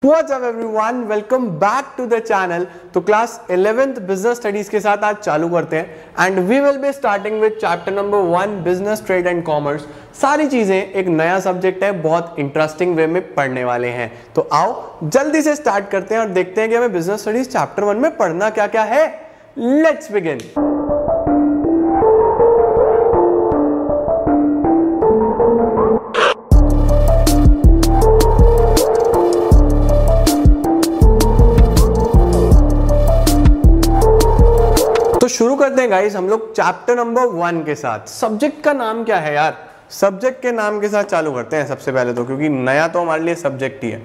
What's up everyone? Welcome back to the channel। तो class 11th business studies के साथ आज चालू करते हैं and we will be starting with chapter number 1 business trade and commerce. सारी चीजें एक नया सब्जेक्ट है, बहुत इंटरेस्टिंग वे में पढ़ने वाले हैं। तो आओ जल्दी से स्टार्ट करते हैं और देखते हैं कि हमें बिजनेस स्टडीज चैप्टर 1 में पढ़ना क्या क्या है। Let's begin. शुरू करते हैं गाइस हम लोग चैप्टर नंबर 1 के साथ। सब्जेक्ट का नाम क्या है यार? सब्जेक्ट के नाम के साथ चालू करते हैं सबसे पहले तो, क्योंकि नया तो हमारे लिए सब्जेक्ट ही है।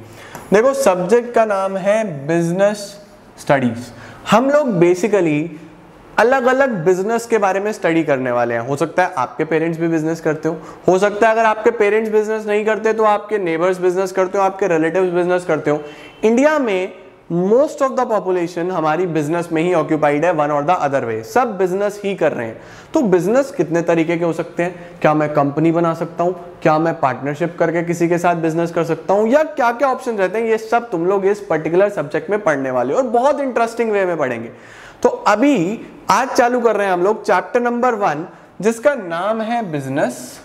देखो सब्जेक्ट का नाम है बिजनेस स्टडीज। हम लोग बेसिकली अलग अलग बिजनेस के बारे में स्टडी करने वाले हैं। हो सकता है आपके पेरेंट्स भी बिजनेस करते हो सकता है अगर आपके पेरेंट्स बिजनेस नहीं करते तो आपके नेबर्स बिजनेस करते हो, आपके रिलेटिव्स बिजनेस करते हो। इंडिया में मोस्ट ऑफ द पॉपुलेशन हमारी बिजनेस में ही ऑक्यूपाइड है, वन और द अदर वे। सब बिजनेस ही कर रहे हैं। तो बिजनेस कितने तरीके के हो सकते हैं? क्या मैं कंपनी बना सकता हूं? क्या मैं पार्टनरशिप करके किसी के साथ बिजनेस कर सकता हूं? या क्या क्या ऑप्शन रहते हैं? ये सब तुम लोग इस पर्टिकुलर सब्जेक्ट में पढ़ने वाले हो और बहुत इंटरेस्टिंग वे में पढ़ेंगे। तो अभी आज चालू कर रहे हैं हम लोग चैप्टर नंबर 1, जिसका नाम है बिजनेस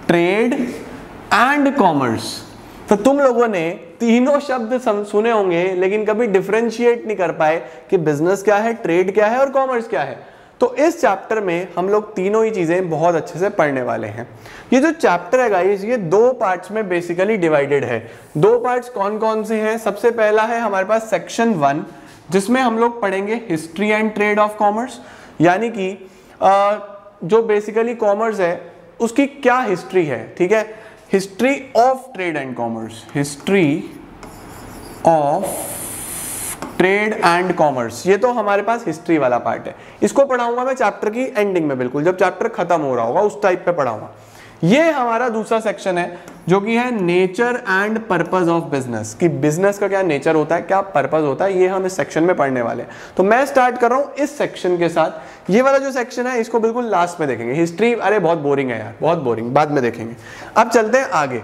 ट्रेड एंड कॉमर्स। तो तुम लोगों ने तीनों शब्द सुने होंगे लेकिन कभी डिफरेंशिएट नहीं कर पाए कि बिजनेस क्या है, ट्रेड क्या है और कॉमर्स क्या है। तो इस चैप्टर में हम लोग तीनों ही चीजें बहुत अच्छे से पढ़ने वाले हैं। ये जो चैप्टर है गाइस, ये दो पार्ट्स में बेसिकली डिवाइडेड है। दो पार्ट्स कौन कौन से हैं? सबसे पहला है हमारे पास सेक्शन 1, जिसमें हम लोग पढ़ेंगे history and trade off commerce, यानी कि जो बेसिकली कॉमर्स है उसकी क्या हिस्ट्री है। ठीक है, history of trade and commerce, history of trade and commerce, ये तो हमारे पास हिस्ट्री वाला पार्ट है। इसको पढ़ाऊंगा मैं चैप्टर की एंडिंग में, बिल्कुल जब चैप्टर खत्म हो रहा होगा उस टाइप पे पढ़ाऊंगा। ये हमारा दूसरा सेक्शन है जो कि है nature and purpose of business, कि बिजनेस का क्या नेचर होता है, क्या पर्पस होता है, ये हम इस सेक्शन में पढ़ने वाले हैं। तो मैं स्टार्ट कर रहा हूं इस सेक्शन के साथ। ये वाला जो सेक्शन है इसको बिल्कुल लास्ट में देखेंगे। हिस्ट्री अरे बहुत बोरिंग है यार, बहुत बोरिंग, बाद में देखेंगे। अब चलते हैं आगे।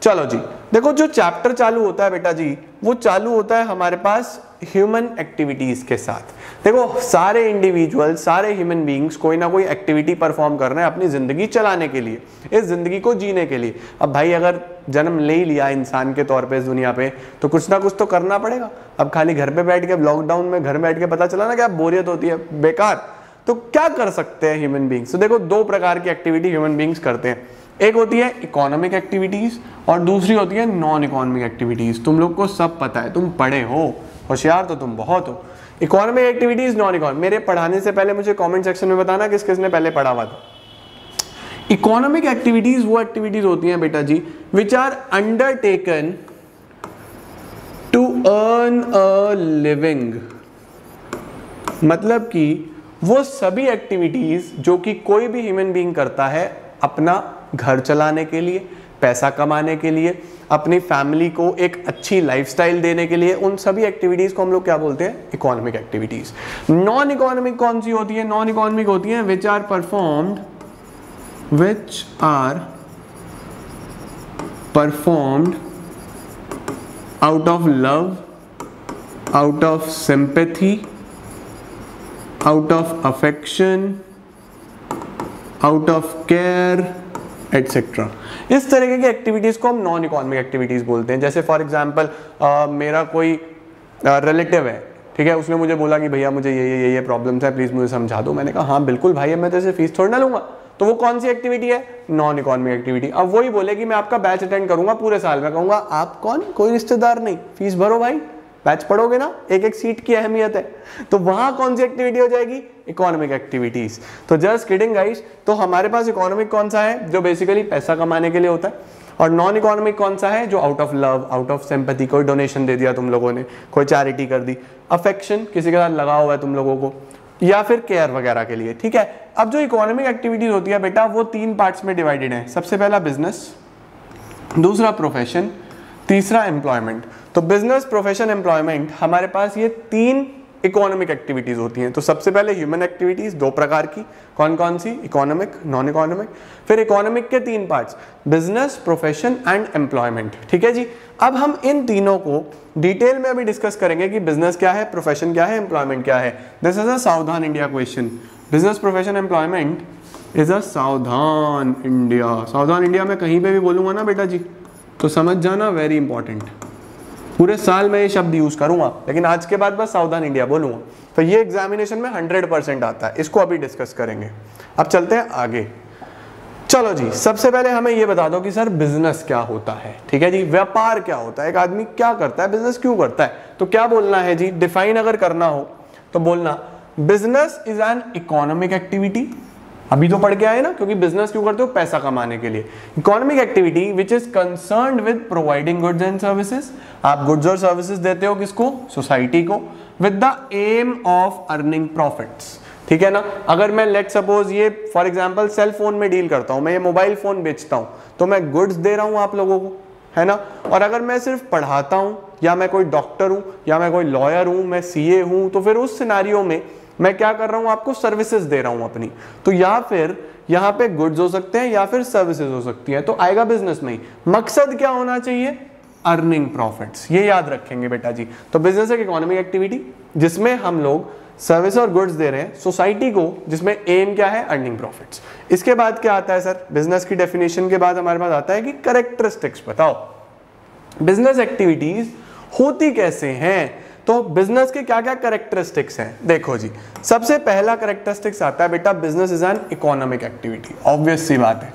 चलो जी, देखो जो चैप्टर चालू होता है बेटा जी, वो चालू होता है हमारे पास ह्यूमन एक्टिविटीज के साथ। देखो सारे इंडिविजुअल, सारे ह्यूमन बीइंग्स कोई ना कोई एक्टिविटी परफॉर्म कर रहे हैं अपनी जिंदगी चलाने के लिए, इस जिंदगी को जीने के लिए। अब भाई अगर जन्म ले ही लिया इंसान के तौर पे इस दुनिया पे, तो कुछ ना कुछ तो करना पड़ेगा। अब खाली घर पे बैठ के, लॉकडाउन में घर में बैठ के पता चला ना क्या बोरियत होती है, बेकार। तो क्या कर सकते हैं ह्यूमन बीइंग्स? तो देखो दो प्रकार की एक्टिविटी ह्यूमन बीइंग्स करते हैं। एक होती है इकोनॉमिक एक्टिविटीज और दूसरी होती है नॉन इकोनॉमिक एक्टिविटीज। तुम लोग को सब पता है, तुम पढ़े हो, होशियार तो तुम बहुत हो। Economic activities, non economic. मेरे पढ़ाने से पहले मुझे कमेंट सेक्शन में बताना किस किसने पहले पढ़ा हुआ था। इकोनॉमिक एक्टिविटीज वो एक्टिविटीज होती हैं बेटा जी which are undertaken to earn a living. मतलब कि वो सभी एक्टिविटीज जो कि कोई भी ह्यूमन बीइंग करता है अपना घर चलाने के लिए, पैसा कमाने के लिए, अपनी फैमिली को एक अच्छी लाइफस्टाइल देने के लिए, उन सभी एक्टिविटीज को हम लोग क्या बोलते हैं? Economic activities. नॉन इकोनॉमिक कौन सी होती है? नॉन इकोनॉमिक होती है which are performed out of love, out of sympathy, out of affection, out of care etcetera. इस तरीके की एक्टिविटीज को हम नॉन इकोनॉमिक एक्टिविटीज बोलते हैं। जैसे फॉर एग्जांपल मेरा कोई रिलेटिव है, ठीक है, उसने मुझे बोला कि भैया मुझे ये प्रॉब्लम्स है, प्लीज मुझे समझा दो। मैंने कहा हाँ बिल्कुल भाई, मैं तेरे से फीस थोड़ी ना लूंगा। तो वो कौन सी एक्टिविटी है? Non economic activity. अब वही बोले कि मैं आपका बैच अटेंड करूंगा पूरे साल में, कहूंगा आप कौन? कोई रिश्तेदार नहीं, फीस भरो भाई, बैच पढ़ोगे ना, एक एक सीट की अहमियत है। तो वहां कौन सी एक्टिविटी हो जाएगी? Economic activities. तो जस्ट किडिंग गाइस, तो हमारे पास इकोनॉमिक कौन सा है? जो बेसिकली पैसा कमाने के लिए होता है। और नॉन इकोनॉमिक कौन सा है? जो out of love, out of sympathy, कोई डोनेशन दे दिया तुम लोगों ने, कोई चैरिटी कर दी, अफेक्शन, किसी के साथ लगा हुआ है तुम लोगों को, या फिर केयर वगैरह के लिए। ठीक है, अब जो इकोनॉमिक एक्टिविटीज होती है बेटा वो 3 पार्ट्स में डिवाइडेड है। सबसे पहला बिजनेस, दूसरा प्रोफेशन, तीसरा एम्प्लॉयमेंट। तो बिजनेस, प्रोफेशन, एम्प्लॉयमेंट, हमारे पास ये 3 इकोनॉमिक एक्टिविटीज होती हैं। तो सबसे पहले ह्यूमन एक्टिविटीज दो प्रकार की, कौन कौन सी, इकोनॉमिक, नॉन इकोनॉमिक। फिर इकोनॉमिक के तीन parts, business, profession and employment. ठीक है जी। अब हम इन तीनों को डिटेल में अभी डिस्कस करेंगे कि बिजनेस क्या है, प्रोफेशन क्या है, एम्प्लॉयमेंट क्या है। दिस इज अ सावधान India question. Business, profession, employment is a सावधान इंडिया। सावधान इंडिया में कहीं पे भी बोलूंगा ना बेटा जी तो समझ जाना, वेरी इंपॉर्टेंट। पूरे साल में ये शब्द यूज करूंगा लेकिन आज के बाद बस सावधान इंडिया बोलूंगा। तो ये एग्जामिनेशन में 100% आता है, इसको अभी डिस्कस करेंगे। अब चलते हैं आगे। चलो जी, सबसे पहले हमें ये बता दो कि सर बिजनेस क्या होता है। ठीक है जी, व्यापार क्या होता है, एक आदमी क्या करता है, बिजनेस क्यों करता है। तो क्या बोलना है जी, डिफाइन अगर करना हो तो बोलना business is an economic activity. अभी तो पढ़ के आए ना, क्योंकि बिजनेस क्यों करते हो, पैसा कमाने के लिए। Economic activity which is concerned with providing goods and services. आप गुड्स और सर्विसेज देते हो किसको, सोसाइटी को, with the aim of earning profits. ठीक है ना। अगर मैं लेट सपोज ये फॉर एग्जांपल सेल फोन में डील करता हूं, मैं ये मोबाइल फोन बेचता हूं, तो मैं गुड्स दे रहा हूं आप लोगों को, है ना। और अगर मैं सिर्फ पढ़ाता हूं, या मैं कोई डॉक्टर हूं, या मैं कोई लॉयर हूं, मैं सीए हूं, तो फिर उस सिनारियो में मैं क्या कर रहा हूं, आपको सर्विसेज दे रहा हूं अपनी। तो या फिर यहां पे गुड्स हो सकते हैं या फिर सर्विसेज हो सकती है, तो आएगा बिजनेस में ही। मकसद क्या होना चाहिए, अर्निंग प्रॉफिट्स। ये याद रखेंगे बेटा जी। तो बिजनेस एक इकोनॉमिक एक्टिविटी जिसमें हम लोग सर्विस और गुड्स दे रहे हैं सोसाइटी को, जिसमें एम क्या है, अर्निंग प्रॉफिट्स। इसके बाद क्या आता है सर, बिजनेस की डेफिनेशन के बाद हमारे पास आता है कि कैरेक्टरिस्टिक्स बताओ, बिजनेस एक्टिविटीज होती कैसे हैं। तो बिजनेस के क्या क्या कैरेक्टरिस्टिक्स हैं, देखो जी। सबसे पहला कैरेक्टरिस्टिक्स आता है बेटा, business is an economic activity. Obvious सी बात है,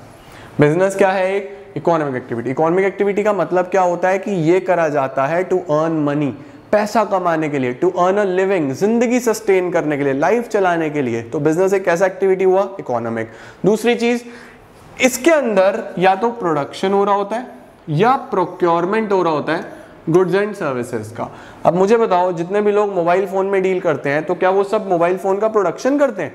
बिजनेस क्या है, एक इकोनॉमिक एक्टिविटी। इकोनॉमिक एक्टिविटी का मतलब क्या होता है कि ये करा जाता है टू अर्न मनी, पैसा कमाने के लिए, टू अर्न अ लिविंग, जिंदगी सस्टेन करने के लिए, लाइफ चलाने के लिए। तो बिजनेस एक कैसा एक्टिविटी हुआ, इकोनॉमिक। दूसरी चीज, इसके अंदर या तो प्रोडक्शन हो रहा होता है या प्रोक्योरमेंट हो रहा होता है गुड्स एंड सर्विसेज का। अब मुझे बताओ, जितने भी लोग मोबाइल फोन में डील करते हैं तो क्या वो सब मोबाइल फोन का प्रोडक्शन करते हैं,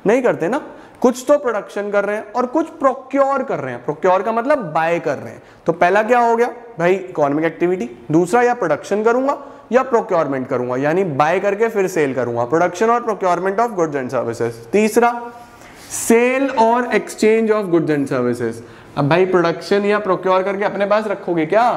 नहीं करते ना। कुछ तो प्रोडक्शन कर रहे हैं और कुछ प्रोक्योर कर रहे हैं। प्रोक्योर का मतलब बाय कर रहे हैं। तो पहला क्या हो गया भाई, इकोनॉमिक एक्टिविटी। दूसरा, या प्रोडक्शन करूंगा या प्रोक्योरमेंट करूंगा, यानी बाय करके फिर सेल करूंगा, प्रोडक्शन और procurement of goods and services. तीसरा, सेल और exchange of goods and services. अब भाई प्रोडक्शन या प्रोक्योर करके अपने पास रखोगे क्या,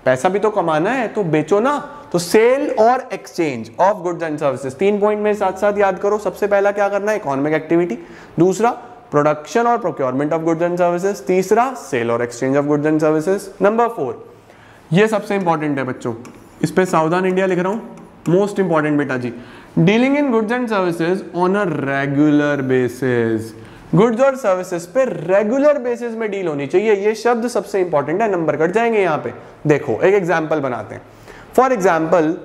पैसा भी तो कमाना है, तो बेचो ना। तो सेल और exchange of goods and services, 3 point में साथ साथ याद करो। सबसे पहला क्या करना है, इकोनॉमिक एक्टिविटी। दूसरा, प्रोडक्शन और procurement of goods and services. तीसरा, सेल और exchange of goods and services. Number 4, ये सबसे इंपॉर्टेंट है बच्चों, इस पे सावधान इंडिया लिख रहा हूं, मोस्ट इंपॉर्टेंट बेटा जी। Dealing in goods and services on a regular basis. Goods और सर्विसेज पे रेगुलर बेसिस में डील होनी चाहिए। ये शब्द सबसे इंपॉर्टेंट है, नंबर कट जाएंगे यहाँ पे। देखो एक एग्जांपल बनाते हैं। फॉर एग्जांपल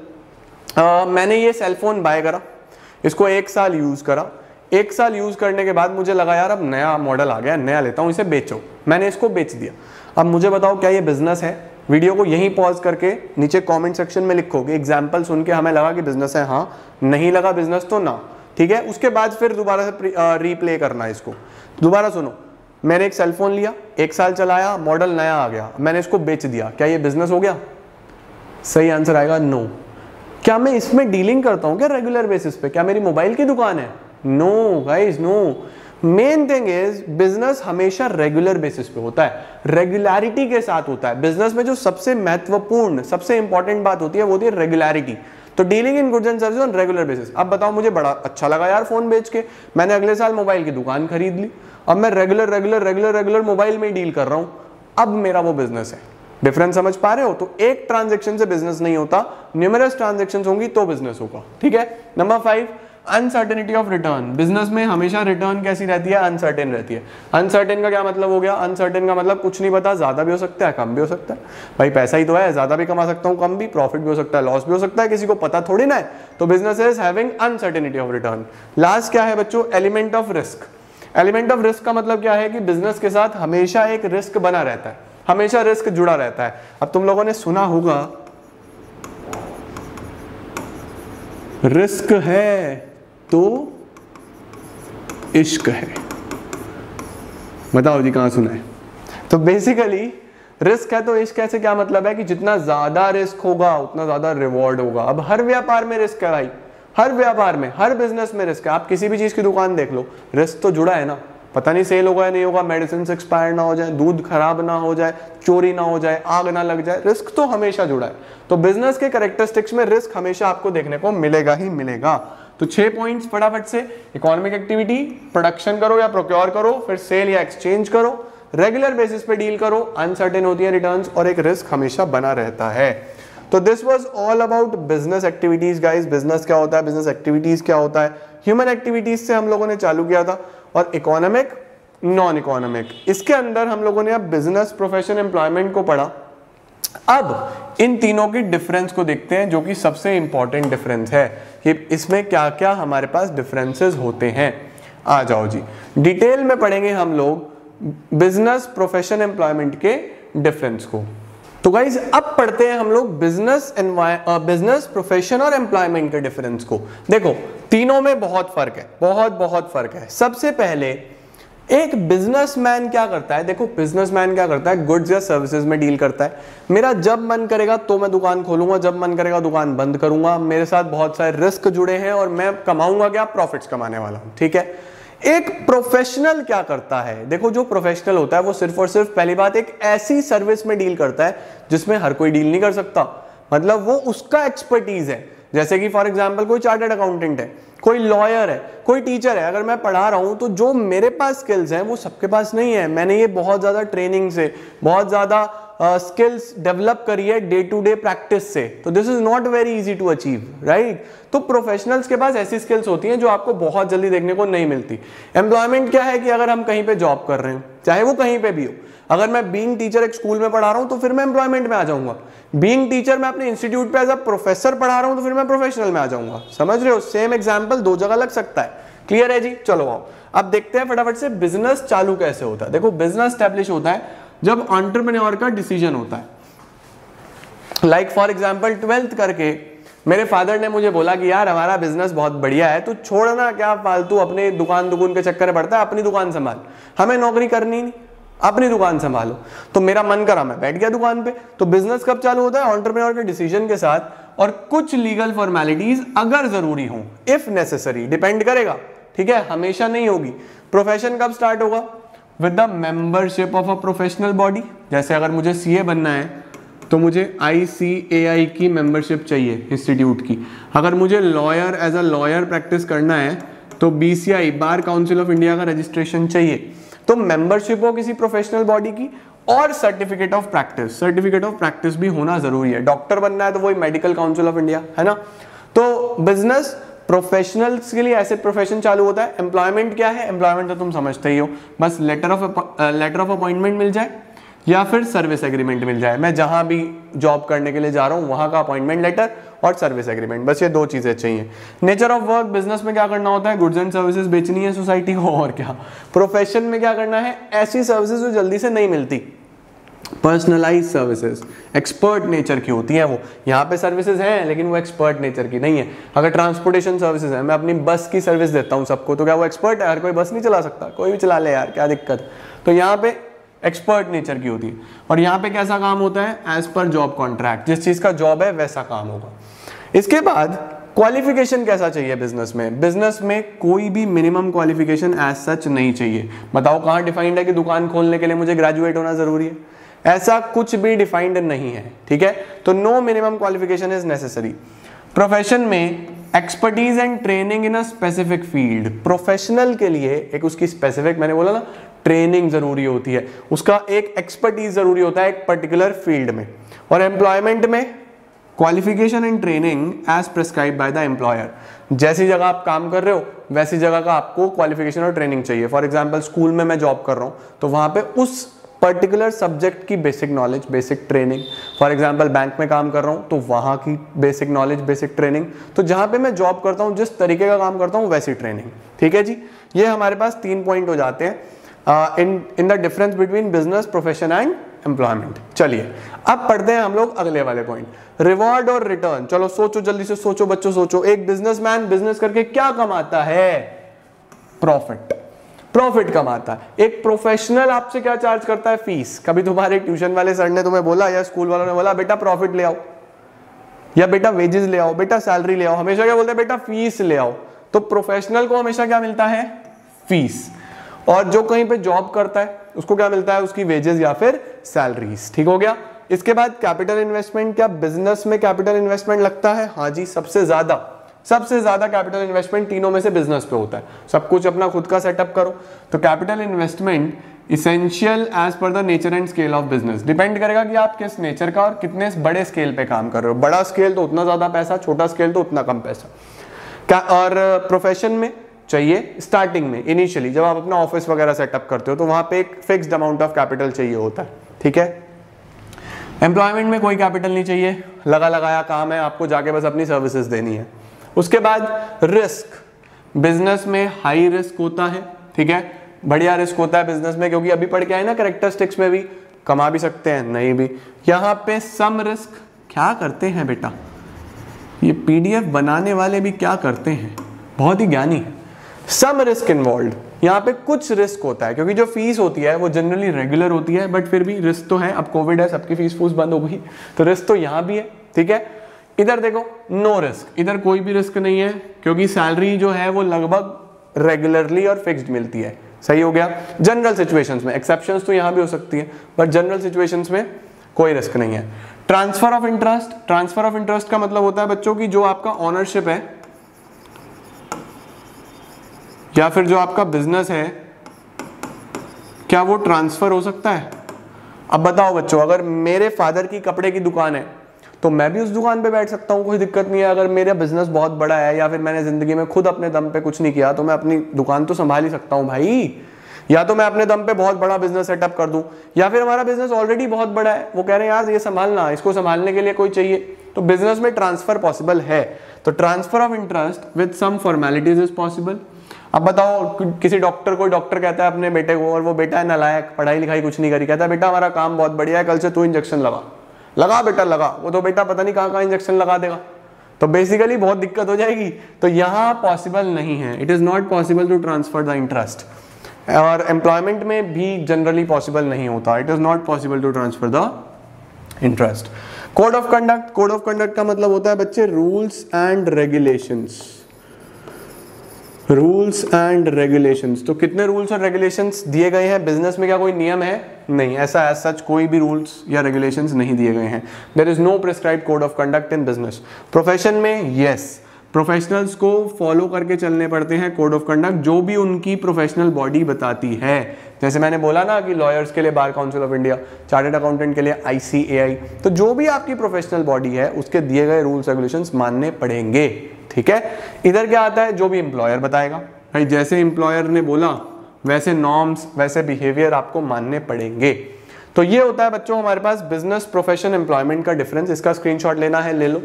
मैंने ये सेलफोन बाय करा, इसको 1 साल यूज करा। 1 साल यूज करने के बाद मुझे लगा यार अब नया मॉडल आ गया, नया लेता हूँ, इसे बेचो। मैंने इसको बेच दिया। अब मुझे बताओ क्या ये बिजनेस है। वीडियो को यहीं पॉज करके नीचे कमेंट सेक्शन में लिखो कि एग्जांपल सुन के हमें लगा कि बिजनेस है, हाँ, नहीं लगा बिजनेस तो ना। ठीक है, उसके बाद फिर दोबारा से रीप्ले करना है इसको। दोबारा सुनो, मैंने एक सेलफोन लिया, 1 साल चलाया, मॉडल नया आ गया, मैंने इसको बेच दिया, क्या ये बिजनेस हो गया? सही आंसर आएगा नो। क्या मैं इसमें डीलिंग करता हूं क्या रेगुलर बेसिस पे? क्या मेरी मोबाइल की दुकान है? No guys, no. Main thing is business हमेशा रेगुलर बेसिस पे होता है, रेगुलरिटी के साथ होता है। बिजनेस में जो सबसे महत्वपूर्ण, सबसे इंपॉर्टेंट बात होती है वो होती है रेगुलरिटी। तो dealing in goods and services on regular basis. अब बताओ, मुझे बड़ा अच्छा लगा यार फोन बेच के, मैंने अगले साल मोबाइल की दुकान खरीद ली। अब मैं रेगुलर मोबाइल में डील कर रहा हूं, अब मेरा वो बिजनेस है। डिफरेंस समझ पा रहे हो? तो एक ट्रांजैक्शन से बिजनेस नहीं होता, न्यूमरस ट्रांजैक्शंस होंगी तो बिजनेस होगा। ठीक है। Number 5, uncertainty of return. Business में हमेशा रिटर्न कैसी रहती है? अनसर्टेन रहती है। अनसर्टेन का क्या मतलब हो गया? अनसर्टेन का मतलब कुछ नहीं पता, ज्यादा भी हो सकता है, कम भी हो सकता है। भाई पैसा ही तो है, ज्यादा भी कमा सकता हूँ, कम भी, प्रॉफिट भी हो सकता है, लॉस भी हो सकता है, किसी को पता थोड़ी ना है। तो business is having uncertainty of return. Last क्या है बच्चों? Element of risk. Element of risk का मतलब क्या है कि बिजनेस के साथ हमेशा एक रिस्क बना रहता है, हमेशा रिस्क जुड़ा रहता है। अब तुम लोगों ने सुना होगा रिस्क है तो इश्क है। बताओ जी कहां सुना है? तो बेसिकली रिस्क है तो इश्क है से क्या मतलब है कि जितना ज्यादा रिस्क होगा उतना ज्यादा रिवॉर्ड होगा। अब हर व्यापार में रिस्क है भाई, हर व्यापार में, हर बिजनेस में रिस्क है। आप किसी भी चीज की दुकान देख लो, रिस्क तो जुड़ा है ना, पता नहीं सेल होगा या नहीं होगा, मेडिसिन एक्सपायर ना हो जाए, दूध खराब ना हो जाए, चोरी ना हो जाए, आग ना लग जाए, रिस्क तो हमेशा जुड़ा है। तो बिजनेस के कैरेक्टरिस्टिक्स में रिस्क हमेशा आपको देखने को मिलेगा ही मिलेगा। तो 6 पॉइंट्स फटाफट से, इकोनॉमिक एक्टिविटी, प्रोडक्शन करो या प्रोक्योर करो, फिर सेल या एक्सचेंज करो, रेगुलर बेसिस पे डील करो, अनसर्टेन होती है रिटर्न्स, और एक रिस्क हमेशा बना रहता है। तो this was all about business activities guys. Business क्या होता है, बिजनेस एक्टिविटीज क्या होता है, ह्यूमन एक्टिविटीज से हम लोगों ने चालू किया था, और इकोनॉमिक, नॉन इकोनॉमिक, इसके अंदर हम लोगों ने अब बिजनेस, प्रोफेशन, एम्प्लॉयमेंट को पढ़ा। अब इन तीनों की डिफरेंस को देखते हैं, जो कि सबसे इंपॉर्टेंट डिफरेंस है कि इसमें क्या क्या हमारे पास डिफरेंसेस होते हैं। आ जाओ जी, डिटेल में पढ़ेंगे हम लोग बिजनेस, प्रोफेशन, एम्प्लॉयमेंट के डिफरेंस को। तो गाइज अब पढ़ते हैं हम लोग बिजनेस, प्रोफेशन और एम्प्लॉयमेंट के डिफरेंस को। देखो तीनों में बहुत फर्क है, बहुत फर्क है। सबसे पहले एक बिजनेसमैन क्या करता है, देखो बिजनेसमैन क्या करता है, गुड्स या सर्विसेज में डील करता है। मेरा जब मन करेगा तो मैं दुकान खोलूंगा, जब मन करेगा दुकान बंद करूंगा, मेरे साथ बहुत सारे रिस्क जुड़े हैं और मैं कमाऊंगा क्या, प्रॉफिट्स कमाने वाला हूं, ठीक है। एक प्रोफेशनल क्या करता है, देखो जो प्रोफेशनल होता है वो सिर्फ और सिर्फ पहली बात एक ऐसी सर्विस में डील करता है जिसमें हर कोई डील नहीं कर सकता, मतलब वो उसका एक्सपर्टीज है। जैसे कि फॉर एग्जांपल कोई चार्टर्ड अकाउंटेंट है, कोई लॉयर है, कोई टीचर है, अगर मैं पढ़ा रहा हूं तो जो मेरे पास स्किल्स हैं वो सबके पास नहीं है। मैंने ये बहुत ज्यादा ट्रेनिंग से, बहुत ज्यादा स्किल्स डेवलप करी है डे टू डे प्रैक्टिस से, तो this is not very easy to achieve, right. तो प्रोफेशनल्स के पास ऐसी स्किल्स होती हैं जो आपको बहुत जल्दी देखने को नहीं मिलती। एम्प्लॉयमेंट क्या है कि अगर हम कहीं पे जॉब कर रहे हैं, चाहे वो कहीं पे भी हो, अगर मैं बीइंग टीचर एक स्कूल में पढ़ा रहा हूं तो फिर मैं एम्प्लॉयमेंट में आ जाऊंगा। बीइंग टीचर मैं अपने इंस्टीट्यूट पे एज अ प्रोफेसर पढ़ा रहा हूं तो फिर मैं प्रोफेशनल में आ जाऊंगा। समझ रहे हो, सेम एग्जांपल दो जगह लग सकता है। क्लियर है जी, चलो आओ अब देखते हैं फटाफट से बिजनेस चालू कैसे होता है। देखो बिजनेस स्टैब्लिश होता है जब एंटरप्रेन्योर का डिसीजन होता है। लाइक फॉर एग्जांपल 12th करके मेरे फादर ने मुझे बोला कि यार हमारा बिजनेस बहुत बढ़िया है, तू छोड़ना क्या फालतू अपने दुकान के चक्कर में पड़ता है, अपनी दुकान संभाल, हमें नौकरी करनी नहीं, अपनी दुकान संभालो। तो मेरा मन करा, मैं बैठ गया दुकान पे। तो बिजनेस कब चालू होता है, एंटरप्रेन्योर के डिसीजन के साथ, और कुछ लीगल फॉर्मेलिटीज अगर जरूरी हो, इफ नेसेसरी, डिपेंड करेगा, ठीक है, हमेशा नहीं होगी। प्रोफेशन कब स्टार्ट होगा, with the membership of a professional body. जैसे अगर मुझे सीए बनना है तो मुझे ICAI की मेंबरशिप चाहिए इंस्टीट्यूट की। अगर मुझे lawyer as a lawyer practice करना है तो BCI, bar council of India का रजिस्ट्रेशन चाहिए। तो मेंबरशिप हो किसी प्रोफेशनल बॉडी की, और certificate of practice, certificate of practice भी होना जरूरी है। डॉक्टर बनना है तो वही मेडिकल काउंसिल ऑफ इंडिया, है ना। तो बिजनेस प्रोफेशनल्स के लिए ऐसे प्रोफेशन चालू होता है। एम्प्लॉयमेंट क्या है, एम्प्लॉयमेंट तो तुम समझते ही हो, बस लेटर ऑफ अपॉइंटमेंट मिल जाए या फिर सर्विस एग्रीमेंट मिल जाए। मैं जहां भी जॉब करने के लिए जा रहा हूं वहां का अपॉइंटमेंट लेटर और सर्विस एग्रीमेंट, बस ये दो चीजें चाहिए। नेचर ऑफ वर्क, बिजनेस में क्या करना होता है, गुड्स एंड सर्विसेज बेचनी है सोसाइटी को, और क्या। प्रोफेशन में क्या करना है, ऐसी सर्विसेज जो जल्दी से नहीं मिलती, पर्सनलाइज सर्विसेज, एक्सपर्ट नेचर की होती हैं वो। यहाँ पे सर्विसेज हैं लेकिन वो एक्सपर्ट नेचर की नहीं है। अगर ट्रांसपोर्टेशन सर्विसेज है, मैं अपनी बस की सर्विस देता हूँ सबको, तो क्या वो एक्सपर्ट है, हर कोई बस नहीं चला सकता, कोई भी चला ले यार, क्या दिक्कत। तो यहाँ पे एक्सपर्ट नेचर की होती है। और यहाँ पे कैसा काम होता है, एज पर जॉब कॉन्ट्रैक्ट, जिस चीज का जॉब है वैसा काम होगा। इसके बाद क्वालिफिकेशन कैसा चाहिए बिजनेस में, बिजनेस में कोई भी मिनिमम क्वालिफिकेशन एज सच नहीं चाहिए। बताओ कहाँ डिफाइंड है कि दुकान खोलने के लिए मुझे ग्रेजुएट होना जरूरी है, ऐसा कुछ भी डिफाइंड नहीं है, ठीक है। तो no minimum qualification is necessary. Profession में expertise and training in a specific field, professional के लिए एक उसकी स्पेसिफिक, मैंने बोला ना, ट्रेनिंग जरूरी होती है, उसका एक एक्सपर्टीज जरूरी होता है एक पर्टिकुलर फील्ड में। और एम्प्लॉयमेंट में qualification and training as prescribe by the employer, जैसी जगह आप काम कर रहे हो वैसी जगह का आपको क्वालिफिकेशन और ट्रेनिंग चाहिए। फॉर एग्जाम्पल स्कूल में मैं जॉब कर रहा हूँ तो वहां पे उस पर्टिकुलर सब्जेक्ट की basic knowledge, basic training. For example bank में काम कर रहा हूं तो वहां की बेसिक नॉलेज, बेसिक ट्रेनिंग। तो जहां पे मैं जॉब करता हूं, जिस तरीके का काम करता हूं वैसी ट्रेनिंग, ठीक है जी। ये हमारे पास 3 पॉइंट हो जाते हैं in the difference between business, profession and employment. चलिए अब पढ़ते हैं हम लोग अगले वाले पॉइंट, रिवॉर्ड और रिटर्न। चलो सोचो, जल्दी से सोचो बच्चों, सोचो। एक बिजनेसमैन बिजनेस करके क्या कमाता है, प्रॉफिट, प्रॉफिट कमाता है। एक प्रोफेशनल आपसे क्या चार्ज करता है, फीस। कभी तुम्हारे ट्यूशन वाले सर ने तुम्हें बोला या स्कूल वालों ने बोला बेटा प्रॉफिट ले आओ, या बेटा वेजेस ले आओ, बेटा सैलरी ले आओ, हमेशा क्या बोलते हैं बेटा फीस ले आओ। तो प्रोफेशनल को हमेशा क्या मिलता है, फीस, और जो कहीं पे जॉब करता है उसको क्या मिलता है, उसकी वेजेस या फिर सैलरीज। ठीक हो गया। इसके बाद कैपिटल इन्वेस्टमेंट, क्या बिजनेस में कैपिटल इन्वेस्टमेंट लगता है? हाँ जी, सबसे ज्यादा कैपिटल इन्वेस्टमेंट तीनों में से बिजनेस पे होता है। सब कुछ अपना खुद का सेटअप करो। तो capital investment essential as per the nature and scale of business, depend करेगा कि आप किस नेचर का और कितने बड़े स्केल पे काम कर रहे हो। बड़ा स्केल तो उतना ज्यादा पैसा, छोटा स्केल तो उतना कम पैसा। और प्रोफेशन में चाहिए स्टार्टिंग में, इनिशियली जब आप अपना ऑफिस वगैरह सेटअप करते हो तो वहां पे एक फिक्स्ड अमाउंट ऑफ कैपिटल चाहिए होता है। ठीक है। एम्प्लॉयमेंट में कोई कैपिटल नहीं चाहिए, लगा लगाया काम है, आपको जाके बस अपनी सर्विसेज देनी है। उसके बाद रिस्क, बिजनेस में हाई रिस्क होता है। ठीक है, बढ़िया रिस्क होता है बिजनेस में, क्योंकि अभी पढ़ के आए ना कैरेक्टरिस्टिक्स में भी, कमा भी सकते हैं नहीं भी। यहाँ पे सम रिस्क, क्या करते हैं बेटा ये पीडीएफ बनाने वाले भी क्या करते हैं, बहुत ही ज्ञानी है। सम रिस्क इन्वॉल्व, यहाँ पे कुछ रिस्क होता है, क्योंकि जो फीस होती है वो जनरली रेगुलर होती है, बट फिर भी रिस्क तो है। अब कोविड है, सबकी फीस फूस बंद हो गई, तो रिस्क तो यहाँ भी है। ठीक है। इधर देखो नो रिस्क, इधर कोई भी रिस्क नहीं है, क्योंकि सैलरी जो है वो लगभग रेगुलरली और फिक्स्ड मिलती है। सही हो गया। जनरल सिचुएशंस में, एक्सेप्शंस तो यहाँ भी हो सकती है, बट जनरल सिचुएशंस में कोई रिस्क नहीं है। Transfer of interest, transfer of interest का मतलब होता है बच्चों की जो आपका ऑनरशिप है या फिर जो आपका बिजनेस है, क्या वो ट्रांसफर हो सकता है? अब बताओ बच्चों, अगर मेरे फादर की कपड़े की दुकान है तो मैं भी उस दुकान पे बैठ सकता हूँ, कोई दिक्कत नहीं है। अगर मेरा बिजनेस बहुत बड़ा है या फिर मैंने जिंदगी में खुद अपने दम पे कुछ नहीं किया तो मैं अपनी दुकान तो संभाल ही सकता हूँ भाई। या तो मैं अपने दम पे बहुत बड़ा बिजनेस सेटअप कर दूं, या फिर हमारा बिजनेस ऑलरेडी बहुत बड़ा है, वो कह रहे हैं यार ये संभालना, इसको संभालने के लिए कोई चाहिए, तो बिजनेस में ट्रांसफर पॉसिबल है। तो transfer of interest with some formalities is possible. अब बताओ किसी डॉक्टर, कोई डॉक्टर कहता है अपने बेटे को, और वो बेटा है नालायक, पढ़ाई लिखाई कुछ नहीं करी, कहता है बेटा हमारा काम बहुत बढ़िया है, कल से तू इंजेक्शन लगा, लगा बेटा लगा। वो तो बेटा पता नहीं कहाँ कहाँ इंजेक्शन लगा देगा, तो बेसिकली बहुत दिक्कत हो जाएगी। तो यहाँ पॉसिबल नहीं है, it is not possible to transfer the interest. और एम्प्लॉयमेंट में भी जनरली पॉसिबल नहीं होता, it is not possible to transfer the interest. Code of conduct, code of conduct का मतलब होता है बच्चे rules and regulations, rules and regulations. तो कितने रूल्स और रेगुलेशंस दिए गए हैं बिजनेस में? क्या कोई नियम है? नहीं, ऐसा एज सच कोई भी रूल्स या रेगुलेशंस नहीं दिए गए हैं। There is no prescribed code of conduct in business. Profession में यस, प्रोफेशनल्स को फॉलो करके चलने पड़ते हैं कोड ऑफ कंडक्ट, जो भी उनकी प्रोफेशनल बॉडी बताती है। जैसे मैंने बोला ना कि लॉयर्स के लिए बार council of India, chartered accountant के लिए ICAI, तो जो भी आपकी प्रोफेशनल बॉडी है उसके दिए गए रूल्स रेगुलेशंस मानने पड़ेंगे। ठीक है। इधर क्या आता है? जो भी एम्प्लॉयर बताएगा भाई, जैसे एम्प्लॉयर ने बोला वैसे नॉर्म्स, वैसे बिहेवियर आपको मानने पड़ेंगे। तो ये होता है बच्चों हमारे पास बिजनेस, प्रोफेशन, एम्प्लॉयमेंट का डिफरेंस। इसका स्क्रीनशॉट लेना है ले लो।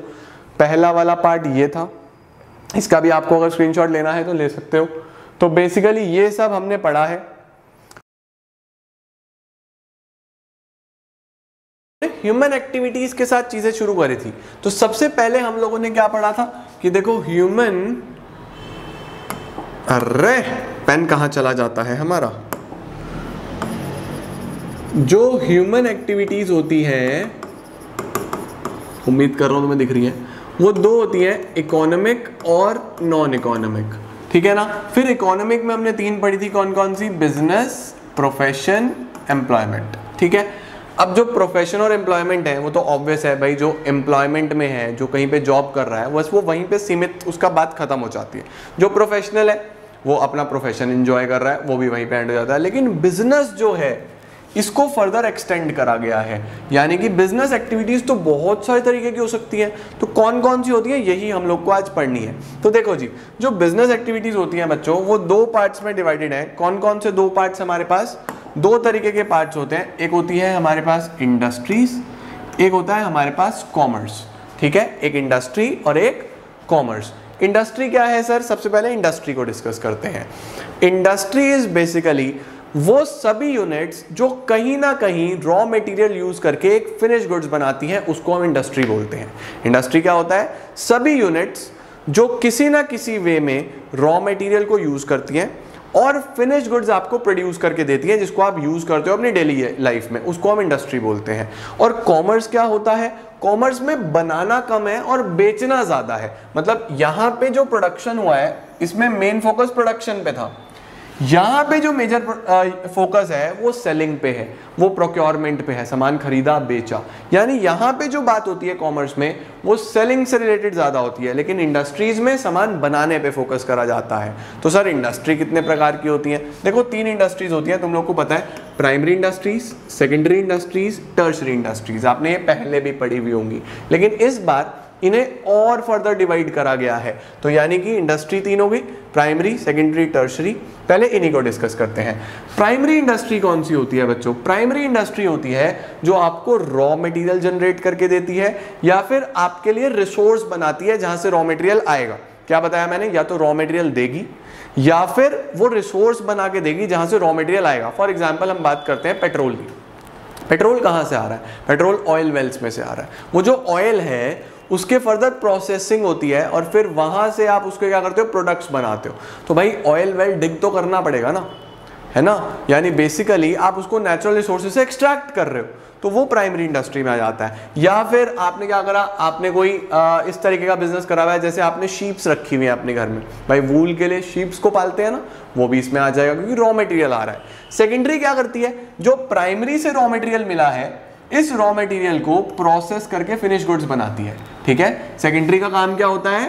पहला वाला पार्ट ये था, इसका भी आपको अगर स्क्रीनशॉट लेना है तो ले सकते हो। तो बेसिकली ये सब हमने पढ़ा है। ह्यूमन एक्टिविटीज के साथ चीजें शुरू करी थी। तो सबसे पहले हम लोगों ने क्या पढ़ा था कि देखो ह्यूमन, अरे पेन कहां चला जाता है हमारा, जो ह्यूमन एक्टिविटीज होती है, उम्मीद कर रहा हूं तुम्हें दिख रही है, वो दो होती है, इकोनॉमिक और नॉन इकोनॉमिक। ठीक है ना। फिर इकोनॉमिक में हमने 3 पढ़ी थी, कौन कौन सी? Business, profession, employment. ठीक है। अब जो प्रोफेशन और एम्प्लॉयमेंट है वो तो ऑब्वियस है भाई, जो एम्प्लॉयमेंट में है, जो कहीं पे जॉब कर रहा है, बस वो वहीं पे सीमित, उसका बात खत्म हो जाती है। जो प्रोफेशनल है वो अपना प्रोफेशन एंजॉय कर रहा है, वो भी वहीं पे एंड हो जाता है। लेकिन बिजनेस जो है इसको फर्दर एक्सटेंड करा गया है, यानी कि बिजनेस एक्टिविटीज तो बहुत सारे तरीके की हो सकती है। तो कौन कौन सी होती है, यही हम लोग को आज पढ़नी है। तो देखो जी, जो बिजनेस एक्टिविटीज होती हैं बच्चों, वो 2 पार्ट्स में डिवाइडेड है। कौन कौन से 2 पार्ट्स हमारे पास? 2 तरीके के पार्ट्स होते हैं। एक होती है हमारे पास इंडस्ट्रीज, एक होता है हमारे पास कॉमर्स। ठीक है, एक इंडस्ट्री और एक कॉमर्स। इंडस्ट्री क्या है सर? सबसे पहले इंडस्ट्री को डिस्कस करते हैं। इंडस्ट्री इज बेसिकली वो सभी यूनिट्स जो कहीं ना कहीं रॉ मटेरियल यूज करके एक फिनिश गुड्स बनाती हैं, उसको हम इंडस्ट्री बोलते हैं। इंडस्ट्री क्या होता है? सभी यूनिट्स जो किसी ना किसी वे में रॉ मटेरियल को यूज करती हैं और फिनिश गुड्स आपको प्रोड्यूस करके देती है जिसको आप यूज करते हो अपनी डेली लाइफ में, उसको हम इंडस्ट्री बोलते हैं। और कॉमर्स क्या होता है? कॉमर्स में बनाना कम है और बेचना ज्यादा है। मतलब यहां पे जो प्रोडक्शन हुआ है इसमें मेन फोकस प्रोडक्शन पे था, यहां पे जो मेजर फोकस है वो सेलिंग पे है, वो प्रोक्योरमेंट पे है, सामान खरीदा बेचा। यानी यहां पे जो बात होती है कॉमर्स में वो सेलिंग से रिलेटेड ज्यादा होती है, लेकिन इंडस्ट्रीज में सामान बनाने पे फोकस करा जाता है। तो सर इंडस्ट्री कितने प्रकार की होती है? देखो 3 इंडस्ट्रीज होती है, तुम लोग को पता है, primary industries, secondary industries, tertiary industries. आपने ये पहले भी पढ़ी हुई होंगी, लेकिन इस बार इन्हें और फर्दर डिवाइड करा गया है। तो यानी कि इंडस्ट्री 3 हो गई, प्राइमरी, सेकेंडरी, टर्शरी। पहले इन्हीं को डिस्कस करते हैं। प्राइमरी इंडस्ट्री कौन सी होती है बच्चों? प्राइमरी इंडस्ट्री होती है जो आपको रॉ मटेरियल जनरेट करके देती है या फिर आपके लिए रिसोर्स बनाती है जहां से रॉ मटेरियल आएगा। क्या बताया मैंने? या तो रॉ मटेरियल देगी या फिर वो रिसोर्स बना के देगी जहां से रॉ मटेरियल आएगा। फॉर एग्जाम्पल हम बात करते हैं पेट्रोल की। पेट्रोल कहां से आ रहा है? पेट्रोल ऑयल वेल्स में से आ रहा है। वो जो ऑयल है उसके फर्दर प्रोसेसिंग होती है और फिर वहां से आप उसके क्या करते हो? प्रोडक्ट्स बनाते हो। तो भाई ऑयल वेल डिग तो करना पड़ेगा ना, है ना? यानी बेसिकली आप उसको नेचुरल रिसोर्सेज से एक्सट्रैक्ट कर रहे हो, तो वो प्राइमरी इंडस्ट्री में आ जाता है। या फिर आपने क्या करा, आपने कोई इस तरीके का बिजनेस करा हुआ है, जैसे आपने शीप्स रखी हुई है अपने घर में, भाई वूल के लिए शीप्स को पालते हैं ना, वो भी इसमें आ जाएगा क्योंकि रॉ मटेरियल आ रहा है। सेकेंडरी क्या करती है? जो प्राइमरी से रॉ मटेरियल मिला है इस रॉ मटेरियल को प्रोसेस करके फिनिश गुड्स बनाती है। ठीक है, सेकेंडरी का काम क्या होता है?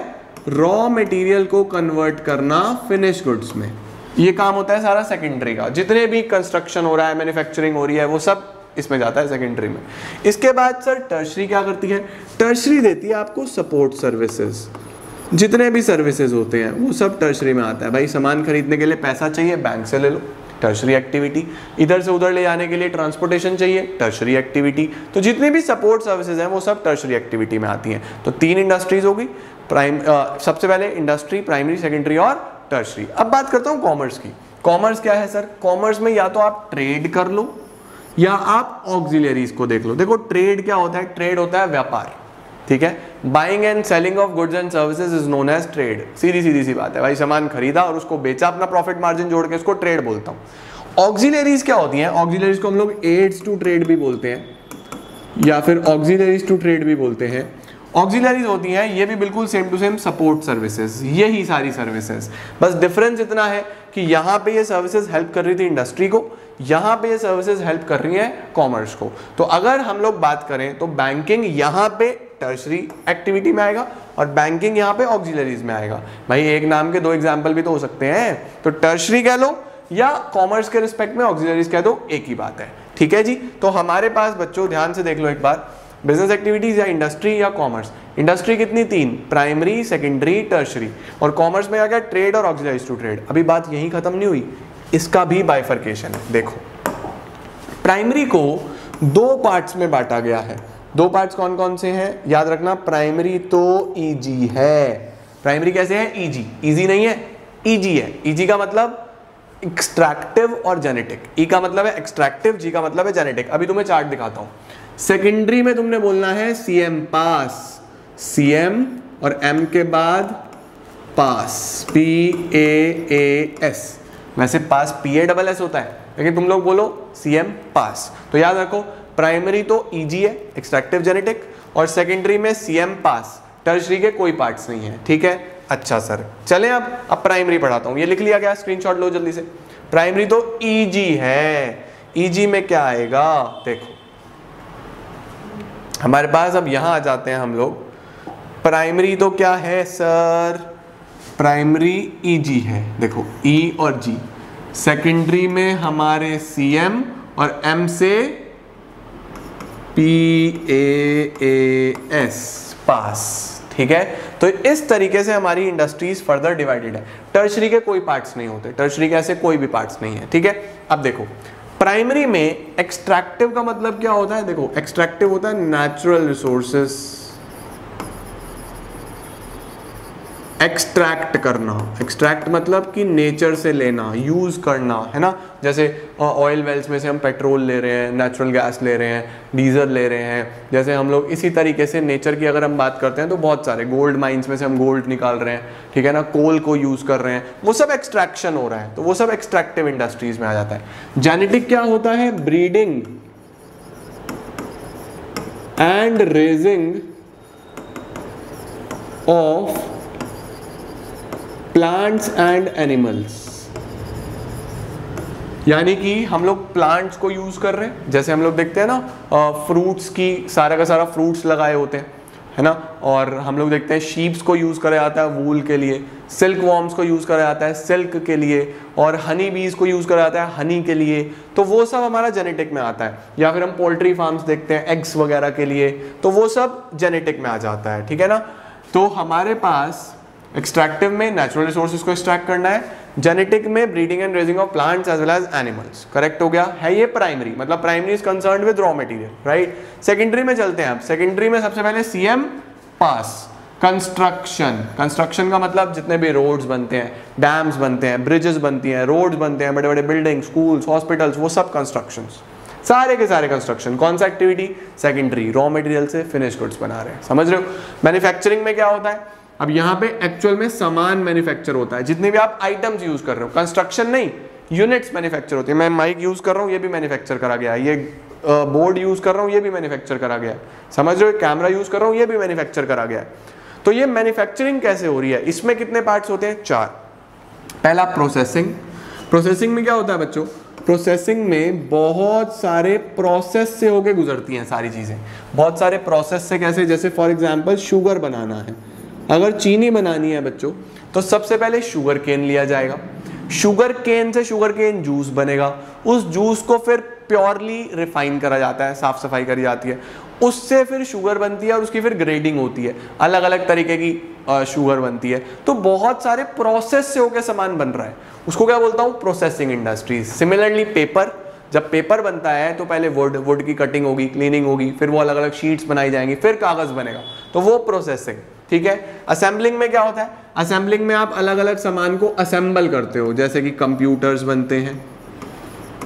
रॉ मटेरियल को कन्वर्ट करना फिनिश गुड्स में, ये काम होता है सारा सेकेंडरी का। जितने भी कंस्ट्रक्शन हो रहा है, मैन्युफैक्चरिंग हो रही है, वो सब इसमें जाता है सेकेंडरी में। इसके बाद सर टर्शरी क्या करती है? टर्शरी देती है आपको सपोर्ट सर्विसेज। जितने भी सर्विसेज होते हैं वो सब टर्शरी में आता है। भाई सामान खरीदने के लिए पैसा चाहिए, बैंक से ले लो, टर्शरी एक्टिविटी। इधर से उधर ले जाने के लिए ट्रांसपोर्टेशन चाहिए, टर्शरी एक्टिविटी। तो जितने भी सपोर्ट सर्विसेज हैं वो सब टर्शरी एक्टिविटी में आती हैं। तो 3 इंडस्ट्रीज होगी, सबसे पहले इंडस्ट्री, प्राइमरी, सेकेंडरी और टर्शरी। अब बात करता हूँ कॉमर्स की। कॉमर्स क्या है सर? कॉमर्स में या तो आप ट्रेड कर लो या आप ऑक्सिलरीज को देख लो। देखो ट्रेड क्या होता है? ट्रेड होता है व्यापार। ठीक है, buying and selling of goods and services is known as trade. सीधी सी बात है भाई, सामान खरीदा और उसको बेचा, अपना प्रॉफिट मार्जिन जोड़ के, उसको ट्रेड बोलता हूं। ऑक्सिलरीज क्या होती हैं? ऑक्सिलरीज को हम लोग एड्स टू ट्रेड भी बोलते हैं या फिर ऑक्सिलरीज टू ट्रेड भी बोलते हैं। ऑक्सिलरीज होती हैं ये भी बिल्कुल same to same support services, यही सारी सर्विसेज। बस डिफरेंस इतना है कि यहाँ पे ये सर्विसेज हेल्प कर रही थी इंडस्ट्री को, यहाँ पे ये सर्विसेज हेल्प कर रही हैं कॉमर्स को। तो अगर हम लोग बात करें तो बैंकिंग यहाँ पे टर्शरी एक्टिविटी में आएगा और बैंकिंग यहाँ पे ऑक्सिलरीज में आएगा। भाई एक नाम के 2 एग्जाम्पल भी तो हो सकते हैं, तो टर्शरी कह लो या कॉमर्स के रिस्पेक्ट में ऑक्सिलरीज कह दो, एक ही बात है। ठीक है जी, तो हमारे पास बच्चों ध्यान से देख लो एक बार, बिजनेस एक्टिविटीज या इंडस्ट्री या कॉमर्स। इंडस्ट्री कितनी? 3, प्राइमरी, सेकेंडरी, टर्शरी। और कॉमर्स में आ गया ट्रेड और ऑक्सिलरीज टू ट्रेड। अभी बात यहीं खत्म नहीं हुई, इसका भी बाइफर्केशन है। देखो प्राइमरी को 2 पार्ट्स में बांटा गया है। 2 पार्ट्स कौन कौन से हैं? याद रखना, प्राइमरी तो ईजी है। प्राइमरी कैसे है? ईजी। ईजी नहीं है, ईजी है। ईजी का मतलब एक्सट्रैक्टिव और जेनेटिक। ई का मतलब है एक्सट्रैक्टिव, जी का मतलब है जेनेटिक। अभी तुम्हें चार्ट दिखाता हूं। सेकेंडरी में तुमने बोलना है सीएम पास, सीएम और एम के बाद पास, PAAS। वैसे पास PASS होता है, लेकिन तुम लोग बोलो सीएम पास। तो याद रखो प्राइमरी तो ईजी है, एक्सट्रैक्टिव जेनेटिक, और सेकेंडरी में सीएम पास। टर्शरी के कोई पार्ट्स नहीं है। ठीक है, अच्छा सर चलें अब प्राइमरी पढ़ाता हूं। ये लिख लिया गया, स्क्रीनशॉट लो जल्दी से। प्राइमरी तो ईजी है। ईजी में क्या आएगा? देखो हमारे पास, अब यहां आ जाते हैं हम लोग। प्राइमरी तो क्या है सर? प्राइमरी ईजी है, देखो ई और जी। सेकेंडरी में हमारे सीएम और एम से PAAS, पास। ठीक है, तो इस तरीके से हमारी इंडस्ट्रीज फर्दर डिवाइडेड है। टर्शरी के कोई पार्ट्स नहीं होते, टर्शरी के ऐसे कोई भी पार्ट्स नहीं है। ठीक है, अब देखो प्राइमरी में एक्सट्रैक्टिव का मतलब क्या होता है? देखो एक्सट्रैक्टिव होता है नेचुरल रिसोर्सेस, एक्सट्रैक्ट करना, एक्सट्रैक्ट मतलब कि नेचर से लेना, यूज़ करना, है ना। जैसे ऑयल वेल्स में से हम पेट्रोल ले रहे हैं, नेचुरल गैस ले रहे हैं, डीजल ले रहे हैं, जैसे हम लोग इसी तरीके से नेचर की अगर हम बात करते हैं तो बहुत सारे गोल्ड माइंस में से हम गोल्ड निकाल रहे हैं, ठीक है ना, कोल को यूज़ कर रहे हैं, वो सब एक्सट्रैक्शन हो रहा है, तो वो सब एक्सट्रैक्टिव इंडस्ट्रीज में आ जाता है। जेनेटिक क्या होता है? Breeding and raising of plants and animals, यानी कि हम लोग प्लांट्स को यूज कर रहे हैं, जैसे हम लोग देखते हैं ना फ्रूट्स की सारा का सारा फ्रूट्स लगाए होते हैं, है ना, और हम लोग देखते हैं शीप्स को यूज करा जाता है वूल के लिए, सिल्क वॉर्म्स को यूज करा जाता है सिल्क के लिए, और हनी बीज को यूज करा जाता है हनी के लिए, तो वो सब हमारा जेनेटिक में आता है। या फिर हम पोल्ट्री फार्म्स देखते हैं एग्स वगैरह के लिए, तो वो सब जेनेटिक में आ जाता है, ठीक है ना। तो हमारे पास एक्सट्रैक्टिव में नेचुरल रिसोर्सेज को एक्सट्रैक्ट करना है, जेनेटिक में breeding and raising of plants as well as animals, correct हो गया है ये प्राइमरी, मतलब primary is concerned with raw material, right. Secondary में चलते हैं अब, सेकेंडरी में सबसे पहले सीएम पास, कंस्ट्रक्शन, कंस्ट्रक्शन का मतलब जितने भी रोड्स बनते हैं, डैम्स बनते हैं, ब्रिजेस बनती हैं, रोड्स बनते हैं, बड़े बड़े बिल्डिंग, स्कूल्स, हॉस्पिटल्स, वो सब कंस्ट्रक्शंस, सारे के सारे कंस्ट्रक्शन। कौन सा एक्टिविटी? सेकेंडरी, रॉ मटेरियल से फिनिश गुड्स बना रहे हैं, समझ रहे हो। मैन्युफैक्चरिंग में क्या होता है? अब यहाँ पे एक्चुअल में सामान मैन्युफैक्चर होता है, जितने भी आप आइटम्स यूज कर रहे हो, कंस्ट्रक्शन नहीं, यूनिट्स मैन्युफैक्चर होती है। मैं माइक यूज कर रहा हूँ, ये भी मैन्युफैक्चर करा गया है, ये बोर्ड यूज कर रहा हूँ, ये भी मैन्युफैक्चर करा गया है, समझ रहे हो। कैमरा यूज कर रहा हूँ, ये भी मैन्युफैक्चर करा गया है। तो ये मैन्युफैक्चरिंग कैसे हो रही है? इसमें कितने पार्ट्स होते हैं? 4। पहला प्रोसेसिंग, प्रोसेसिंग में क्या होता है बच्चों? प्रोसेसिंग में बहुत सारे प्रोसेस से होके गुजरती हैं सारी चीजें, बहुत सारे प्रोसेस से। कैसे? जैसे फॉर एग्जांपल शुगर बनाना है, अगर चीनी बनानी है बच्चों, तो सबसे पहले शुगर केन लिया जाएगा, शुगर केन से शुगर केन जूस बनेगा, उस जूस को फिर प्योरली रिफाइन करा जाता है, साफ सफाई करी जाती है, उससे फिर शुगर बनती है और उसकी फिर ग्रेडिंग होती है, अलग अलग तरीके की शुगर बनती है। तो बहुत सारे प्रोसेस से होकर सामान बन रहा है, उसको क्या बोलता हूँ? Processing industries. सिमिलरली पेपर, जब पेपर बनता है तो पहले वुड की कटिंग होगी, क्लीनिंग होगी, फिर वो अलग अलग शीट्स बनाई जाएंगी, फिर कागज बनेगा, तो वो प्रोसेसिंग, ठीक है। असेंबलिंग में क्या होता है? असेंबलिंग में आप अलग अलग सामान को असेंबल करते हो, जैसे कि कंप्यूटर्स बनते हैं,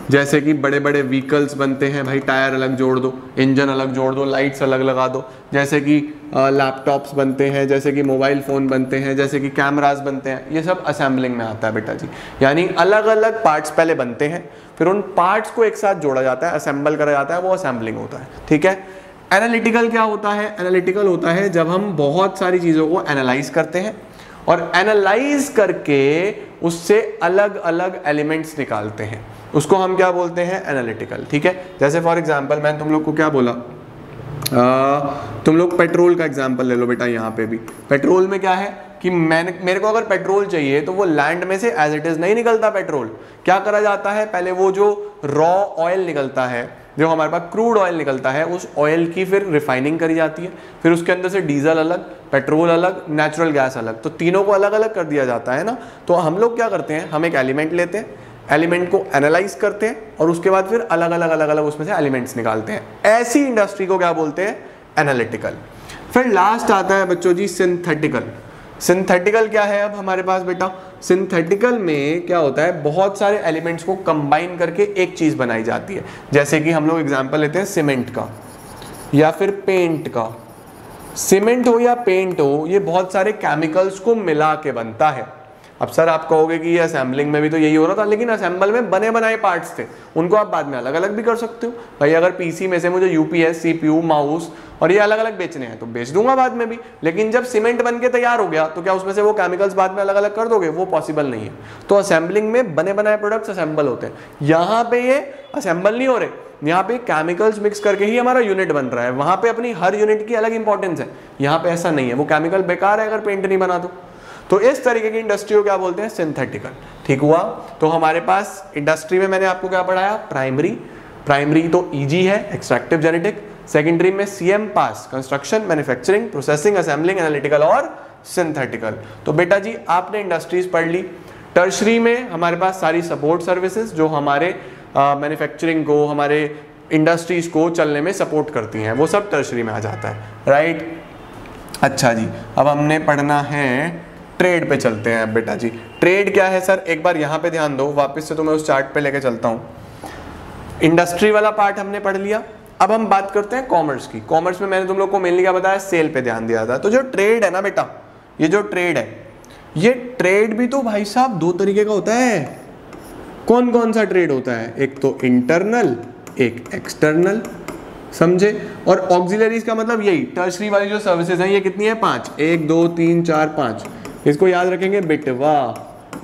जैसे कि बड़े बड़े व्हीकल्स बनते हैं, भाई टायर अलग जोड़ दो, इंजन अलग जोड़ दो, लाइट्स अलग लगा दो, जैसे कि लैपटॉप्स बनते हैं, जैसे कि मोबाइल फ़ोन बनते हैं, जैसे कि कैमरास बनते हैं, ये सब असेंबलिंग में आता है बेटा जी। यानी अलग अलग पार्ट्स पहले बनते हैं, फिर उन पार्ट्स को एक साथ जोड़ा जाता है, असेंबल करा जाता है, वो असेंबलिंग होता है, ठीक है। एनालिटिकल क्या होता है? एनालिटिकल होता है जब हम बहुत सारी चीज़ों को एनालाइज करते हैं और एनालाइज करके उससे अलग अलग एलिमेंट्स निकालते हैं, उसको हम क्या बोलते हैं? एनालिटिकल, ठीक है। जैसे फॉर एग्जांपल मैंने तुम लोग को क्या बोला, तुम लोग पेट्रोल का एग्जांपल ले लो बेटा। यहाँ पे भी पेट्रोल में क्या है कि मेरे को अगर पेट्रोल चाहिए तो वो लैंड में से एज इट इज नहीं निकलता पेट्रोल, क्या करा जाता है? पहले वो जो रॉ ऑयल निकलता है, जो हमारे पास क्रूड ऑयल निकलता है, उस ऑयल की फिर रिफाइनिंग करी जाती है, फिर उसके अंदर से डीजल अलग, पेट्रोल अलग, नेचुरल गैस अलग, तो तीनों को अलग अलग कर दिया जाता है ना। तो हम लोग क्या करते हैं? हम एक एलिमेंट लेते हैं, एलिमेंट को एनालाइज करते हैं और उसके बाद फिर अलग अलग उसमें से एलिमेंट्स निकालते हैं। ऐसी इंडस्ट्री को क्या बोलते हैं? एनालिटिकल। फिर लास्ट आता है बच्चों जी सिंथेटिकल। सिंथेटिकल क्या है अब हमारे पास बेटा? सिंथेटिकल में क्या होता है? बहुत सारे एलिमेंट्स को कंबाइन करके एक चीज बनाई जाती है। जैसे कि हम लोग एग्जांपल लेते हैं सीमेंट का या फिर पेंट का। सीमेंट हो या पेंट हो, ये बहुत सारे केमिकल्स को मिला के बनता है। अब सर आप कहोगे कि ये असेंबलिंग में भी तो यही हो रहा था, लेकिन असेंबल में बने बनाए पार्ट्स थे, उनको आप बाद में अलग अलग भी कर सकते हो। भाई अगर पीसी में से मुझे यूपीएस, सीपीयू, माउस और ये अलग अलग बेचने हैं तो बेच दूंगा बाद में भी, लेकिन जब सीमेंट बन के तैयार हो गया तो क्या उसमें से वो केमिकल्स बाद में अलग अलग कर दोगे? वो पॉसिबल नहीं है। तो असेंबलिंग में बने बनाए प्रोडक्ट्स असेंबल होते हैं, यहाँ पे ये असेंबल नहीं हो रहे, यहाँ पे केमिकल्स मिक्स करके ही हमारा यूनिट बन रहा है। वहाँ पे अपनी हर यूनिट की अलग इंपॉर्टेंस है, यहाँ पे ऐसा नहीं है। वो केमिकल बेकार है अगर पेंट नहीं बना तो इस तरीके की इंडस्ट्री को क्या बोलते हैं? सिंथेटिकल। ठीक हुआ? तो हमारे पास इंडस्ट्री में मैंने आपको क्या पढ़ाया? प्राइमरी। प्राइमरी तो ईजी है, एक्सट्रैक्टिव जेनेटिक। सेकेंडरी में सीएम पास, construction, manufacturing, processing, assembling, analytical और सिंथेटिकल। तो बेटा जी आपने इंडस्ट्रीज पढ़ ली। टर्शरी में हमारे पास सारी सपोर्ट सर्विसेज जो हमारे मैन्युफैक्चरिंग को, हमारे इंडस्ट्रीज को चलने में सपोर्ट करती हैं, वो सब टर्शरी में आ जाता है, राइट। अच्छा जी, अब हमने पढ़ना है ट्रेड पे चलते हैं अब बेटा जी। ट्रेड क्या है सर, एक बार यहाँ पे ध्यान दो, वापस से तो मैं उस चार्ट पे लेके चलता हूँ। इंडस्ट्री वाला पार्ट हमने पढ़ लिया, अब हम बात करते हैं कॉमर्स की। कॉमर्स में मैंने तुम लोग को मेनली क्या बताया, सेल पे ध्यान दिया था। तो जो ट्रेड है ना बेटा, ये जो ट्रेड है, ये ट्रेड भी तो भाई साहब दो तरीके का होता है। कौन कौन सा ट्रेड होता है, एक तो इंटरनल, एक एक्सटर्नल, समझे। और ऑक्सिलरीज का मतलब यही, टर्शरी वाली जो सर्विसेज हैं ये कितनी है, 5, 1 2 3 4 5, इसको याद रखेंगे, बिटवा,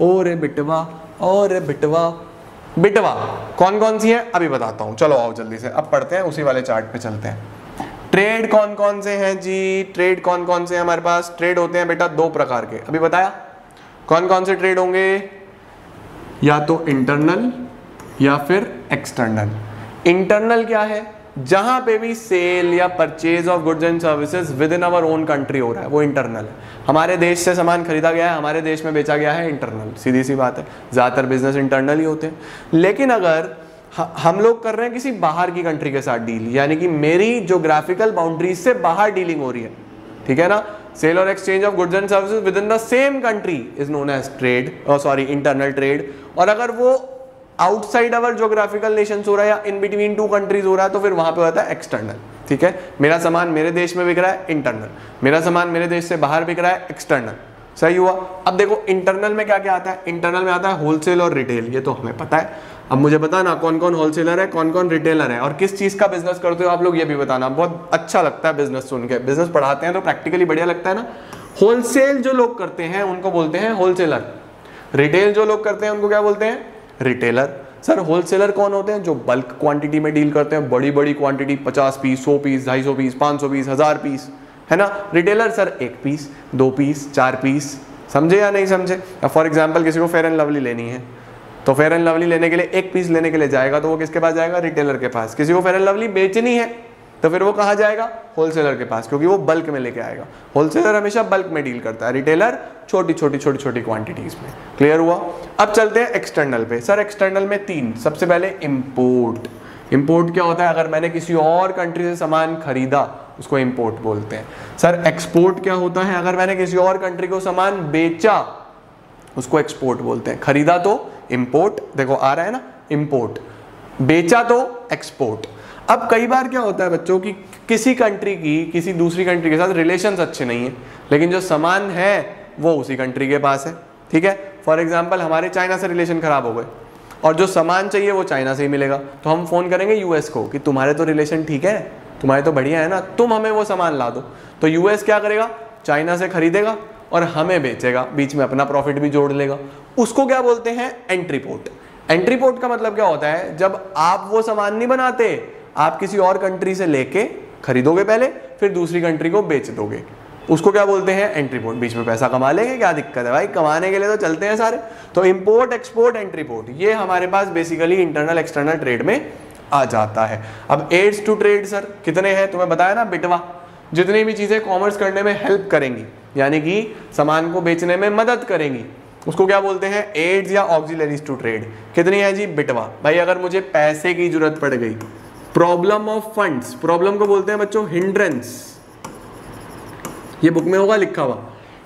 और बिटवा, और बिटवा, बिटवा कौन कौन सी है अभी बताता हूं, चलो आओ जल्दी से अब पढ़ते हैं, उसी वाले चार्ट पे चलते हैं। ट्रेड कौन कौन से हैं जी, ट्रेड कौन कौन से हैं हमारे पास, ट्रेड होते हैं बेटा दो प्रकार के, अभी बताया कौन कौन से ट्रेड होंगे, या तो इंटरनल या फिर एक्सटर्नल। इंटरनल क्या है, जहां पे भी सेल या purchase of goods and services within our own country हो रहा है वो इंटरनल है। हमारे देश से सामान खरीदा गया है, हमारे देश में बेचा गया है, इंटरनल, सीधी सी बात है, ज़्यादातर बिजनेस इंटरनल ही होते हैं। लेकिन अगर हम लोग कर रहे हैं किसी बाहर की कंट्री के साथ डील, यानी कि मेरी ज्योग्राफिकल बाउंड्रीज से बाहर डीलिंग हो रही है, ठीक है ना, सेल और exchange of goods and services within the same country is known as trade, sorry internal trade. और अगर वो आउटसाइड अवर ज्योग्राफिकल नेशंस हो रहा है या इन बिटवीन टू कंट्रीज हो रहा है तो फिर वहां पे होता है एक्सटर्नल, ठीक है। मेरा सामान मेरे देश में बिक रहा है, इंटरनल, मेरा सामान मेरे देश से बाहर बिक रहा है, एक्सटर्नल, सही हुआ। अब देखो इंटरनल में क्या क्या आता है, इंटरनल में आता है होलसेल और रिटेल, ये तो हमें पता है। अब मुझे बताना कौन कौन होलसेलर है, कौन कौन रिटेलर है, और किस चीज का बिजनेस करते हो आप लोग, ये भी बताना। बहुत अच्छा लगता है बिजनेस सुन के, बिजनेस पढ़ाते हैं तो प्रैक्टिकली बढ़िया लगता है ना। होलसेल जो लोग करते हैं उनको बोलते हैं होलसेलर, रिटेल जो लोग करते हैं उनको क्या बोलते हैं, रिटेलर। सर होलसेलर कौन होते हैं, जो बल्क क्वांटिटी में डील करते हैं, बड़ी बड़ी quantity, 50 piece, 100 piece, 250 piece, 500 piece, 1000 piece, है ना। Retailer sir 1 piece, 2 piece, 4 piece, समझे या नहीं समझे। अब फॉर एग्जांपल किसी को फेयर एंड लवली लेनी है तो फेयर एंड लवली लेने के लिए 1 पीस लेने के लिए जाएगा तो वो किसके पास जाएगा, रिटेलर के पास। किसी को फेयर एंड लवली बेचनी है तो फिर वो कहाँ जाएगा, होलसेलर के पास, क्योंकि वो बल्क में लेके आएगा। होलसेलर हमेशा बल्क में डील करता है, रिटेलर छोटी छोटी क्वांटिटीज में। क्लियर हुआ। अब चलते हैं एक्सटर्नल पे। सर एक्सटर्नल में 3, सबसे पहले इंपोर्ट। इंपोर्ट क्या होता है, अगर मैंने किसी और कंट्री से सामान खरीदा उसको इंपोर्ट बोलते हैं। सर एक्सपोर्ट क्या होता है, अगर मैंने किसी और कंट्री को सामान बेचा उसको एक्सपोर्ट बोलते हैं। खरीदा तो इंपोर्ट, देखो आ रहा है ना, इंपोर्ट, बेचा तो एक्सपोर्ट। अब कई बार क्या होता है बच्चों की, किसी कंट्री की किसी दूसरी कंट्री के साथ रिलेशंस अच्छे नहीं है, लेकिन जो सामान है वो उसी कंट्री के पास है, ठीक है। फॉर एग्जांपल हमारे चाइना से रिलेशन खराब हो गए और जो सामान चाहिए वो चाइना से ही मिलेगा, तो हम फोन करेंगे यूएस को कि तुम्हारे तो रिलेशन ठीक है, तुम्हारे तो बढ़िया है ना, तुम हमें वो सामान ला दो। तो यूएस क्या करेगा, चाइना से खरीदेगा और हमें बेचेगा, बीच में अपना प्रॉफिट भी जोड़ लेगा। उसको क्या बोलते हैं, एंट्री पोर्ट। एंट्री पोर्ट का मतलब क्या होता है, जब आप वो सामान नहीं बनाते, आप किसी और कंट्री से लेके खरीदोगे पहले, फिर दूसरी कंट्री को बेच दोगे, उसको क्या बोलते हैं, एंट्री पोर्ट। बीच में पैसा कमा लेंगे, क्या दिक्कत है भाई, कमाने के लिए तो चलते हैं सारे। तो इंपोर्ट, एक्सपोर्ट, एंट्री पोर्ट, ये हमारे पास बेसिकली इंटरनल एक्सटर्नल ट्रेड में आ जाता है। अब एड्स टू ट्रेड सर कितने हैं, तुम्हें बताया ना, बिटवा, जितनी भी चीजें कॉमर्स करने में हेल्प करेंगी, यानी कि सामान को बेचने में मदद करेंगी, उसको क्या बोलते हैं, एड्स या ऑक्सिलरीज टू ट्रेड। कितनी है जी, बिटवा। भाई अगर मुझे पैसे की जरूरत पड़ गई, प्रॉब्लम ऑफ फंड्स, प्रॉब्लम को बोलते हैं बच्चों हिंड्रेंस, ये बुक में होगा लिखा हुआ,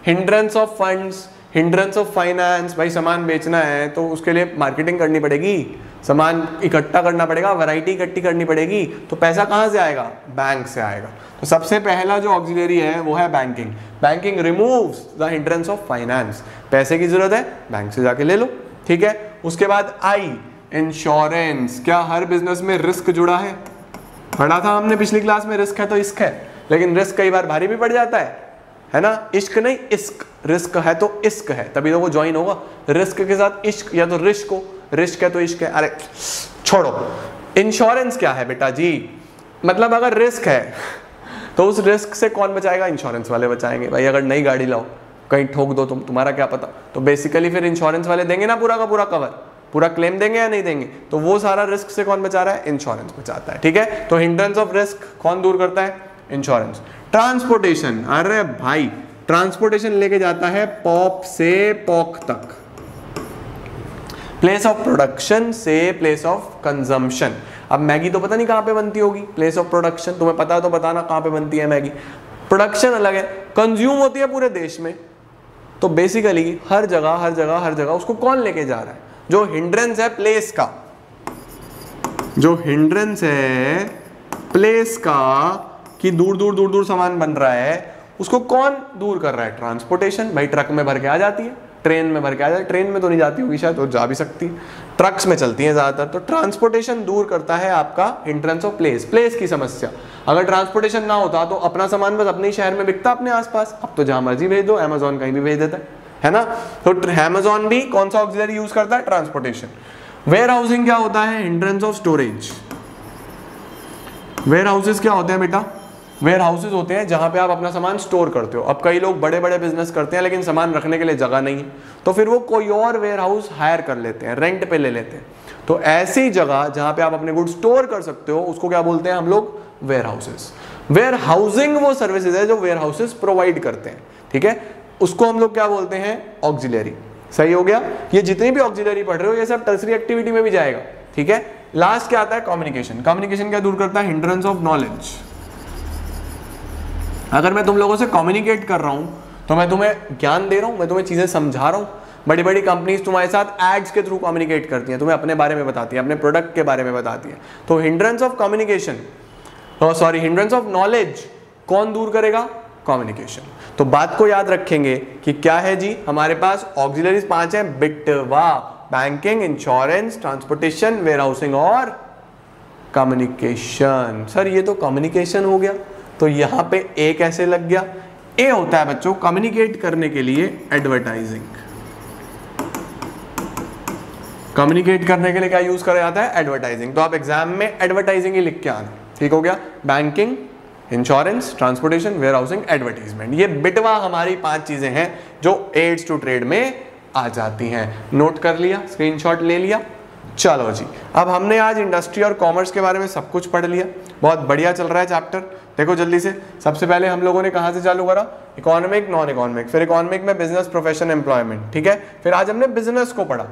hindrance of funds, hindrance of finance. भाई सामान बेचना है तो उसके लिए मार्केटिंग करनी पड़ेगी, सामान इकट्ठा करना पड़ेगा, वैरायटी इकट्ठी करनी पड़ेगी, तो पैसा कहाँ से आएगा, बैंक से आएगा। तो सबसे पहला जो ऑक्सिलरी है वो है banking. Banking removes the hindrance of finance, पैसे की जरूरत है बैंक से जाके ले लो, ठीक है। उसके बाद आई, इंश्योरेंस। क्या हर बिजनेस में रिस्क जुड़ा है, पढ़ा था हमने पिछली क्लास में, रिस्क है तो इश्क है, लेकिन रिस्क कई बार भारी भी पड़ जाता है ना। इश्क नहीं इश्क, रिस्क है तो इश्क है, तभी तो वो ज्वाइन होगा। रिस्क के साथ इश्क, या तो रिस्क हो, रिस्क है तो इश्क है, अरे छोड़ो। इंश्योरेंस क्या है बेटा जी, मतलब अगर रिस्क है तो उस रिस्क से कौन बचाएगा, इंश्योरेंस वाले बचाएंगे। भाई अगर नई गाड़ी लाओ, कहीं ठोक दो तुम्हारा क्या पता, तो बेसिकली फिर इंश्योरेंस वाले देंगे ना पूरा का पूरा कवर, पूरा क्लेम देंगे या नहीं देंगे, तो वो सारा रिस्क से कौन बचा रहा है, इंश्योरेंस बचाता है, ठीक है। तो हिंड्रेंस ऑफ रिस्क कौन दूर करता है, इंश्योरेंस। ट्रांसपोर्टेशन, अरे भाई ट्रांसपोर्टेशन लेके जाता है पॉप से पॉक तक, प्लेस ऑफ प्रोडक्शन से प्लेस ऑफ कंजम्पशन। अब मैगी तो पता नहीं कहाँ पे बनती होगी, प्लेस ऑफ प्रोडक्शन तुम्हें पता है तो बताना कहाँ पे बनती है मैगी। प्रोडक्शन अलग है, कंज्यूम होती है पूरे देश में, तो बेसिकली हर जगह उसको कौन लेके जा रहा है? जो हिंड्रेंस है प्लेस का, जो हिंड्रेंस है प्लेस का कि दूर दूर सामान बन रहा है, उसको कौन दूर कर रहा है? ट्रांसपोर्टेशन। भाई ट्रक में भर के आ जाती है, ट्रेन में भर के आ जाती है, ट्रेन में तो नहीं जाती होगी शायद, तो जा भी सकती है, ट्रक्स में चलती है ज्यादातर। तो ट्रांसपोर्टेशन दूर करता है आपका हिंड्रेंस ऑफ प्लेस की समस्या। अगर ट्रांसपोर्टेशन ना होता तो अपना सामान बस अपने ही शहर में बिकता अपने आसपास। अब तो जहां मर्जी भेज दो, अमेजोन कहीं भी भेज देता है ना। तो अमेजोन भी कौन सा ऑक्सिलरी यूज करता है? ट्रांसपोर्टेशन। वेयर हाउसिंग क्या होता है? Hindrance of storage. Warehouses क्या होते हैं बेटा? वेयर हाउसेज होते हैं जहां पे आप अपना सामान स्टोर करते हो। अब कई लोग बड़े बड़े बिजनेस करते हैं लेकिन सामान रखने के लिए जगह नहीं है, तो फिर वो कोई और वेयर हाउस हायर कर लेते हैं, रेंट पे ले लेते हैं। तो ऐसी जगह जहां पे आप अपने गुड्स स्टोर कर सकते हो उसको क्या बोलते हैं हम लोग? Warehouses. वेयर हाउसिंग वो सर्विसेज है जो वेयर हाउसेस प्रोवाइड करते हैं, ठीक है, उसको हम लोग क्या बोलते हैं? ऑक्सिलरी। सही हो गया। ये जितनी भी ऑक्सिलरी पढ़ रहे हो ये सब टर्सरी एक्टिविटी में भी जाएगा, ठीक है। लास्ट क्या आता है? कम्युनिकेशन। कम्युनिकेशन क्या दूर करता है? Hindrance of knowledge. अगर मैं तुम लोगों से कम्युनिकेट कर रहा हूं तो मैं तुम्हें ज्ञान दे रहा हूं, मैं तुम्हें चीजें समझा रहा हूं। बड़ी बड़ी कंपनीज तुम्हारे साथ एड्स के थ्रू कम्युनिकेट करती हैं, तुम्हें अपने बारे में बताती है, अपने प्रोडक्ट के बारे में बताती है। तो hindrance of communication, sorry hindrance of knowledge कौन दूर करेगा? कम्युनिकेशन। तो बात को याद रखेंगे कि क्या है जी, हमारे पास ऑक्सिलरीज 5 हैं, बिटवा, banking, insurance, transportation, warehousing और कम्युनिकेशन। सर ये तो कम्युनिकेशन हो गया, तो यहां पे ए कैसे लग गया? ए होता है बच्चों कम्युनिकेट करने के लिए एडवर्टाइजिंग। कम्युनिकेट करने के लिए क्या यूज करा जाता है? एडवर्टाइजिंग। तो आप एग्जाम में एडवर्टाइजिंग ही लिख के आना, ठीक हो गया। Banking, insurance, transportation, warehousing, advertisement. ये बिटवा हमारी 5 चीजें हैं जो एड्स टू ट्रेड में आ जाती हैं। नोट कर लिया, स्क्रीनशॉट ले लिया। चलो जी, अब हमने आज इंडस्ट्री और कॉमर्स के बारे में सब कुछ पढ़ लिया। बहुत बढ़िया चल रहा है चैप्टर। देखो जल्दी से, सबसे पहले हम लोगों ने कहाँ से चालू करा? इकोनॉमिक, नॉन इकोनॉमिक, फिर इकोनॉमिक में बिजनेस, प्रोफेशन, एम्प्लॉयमेंट, ठीक है। फिर आज हमने बिजनेस को पढ़ा,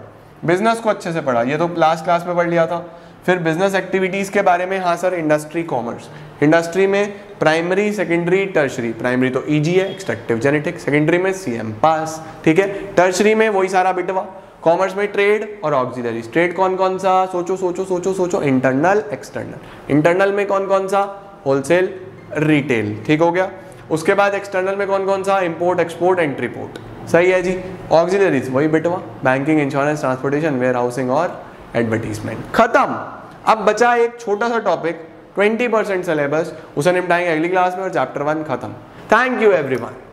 बिजनेस को अच्छे से पढ़ा, ये तो लास्ट क्लास में पढ़ लिया था। फिर बिजनेस एक्टिविटीज के बारे में, हाँ सर, इंडस्ट्री, कॉमर्स। इंडस्ट्री में प्राइमरी, सेकेंडरी, टर्शरी। प्राइमरी तो ईजी है, एक्सट्रैक्टिव जेनेटिक। सेकेंडरी में सीएम पास, ठीक है। टर्शरी में वही सारा बिटवा। कॉमर्स में ट्रेड और ऑक्सिलरीज। ट्रेड कौन कौन सा? सोचो सोचो सोचो सोचो। Internal, external. इंटरनल में कौन कौन सा? होलसेल, रिटेल, ठीक हो गया। उसके बाद एक्सटर्नल में कौन कौन सा? Import, export, entry port. सही है जी। ऑक्सिलरीज वही बिटवा, banking, insurance, transportation, warehousing और एडवर्टीजमेंट। खत्म। अब बचा एक छोटा सा टॉपिक, 20% सिलेबस, उसे निपटाएंगे अगली क्लास में और चैप्टर 1 खत्म। Thank you everyone.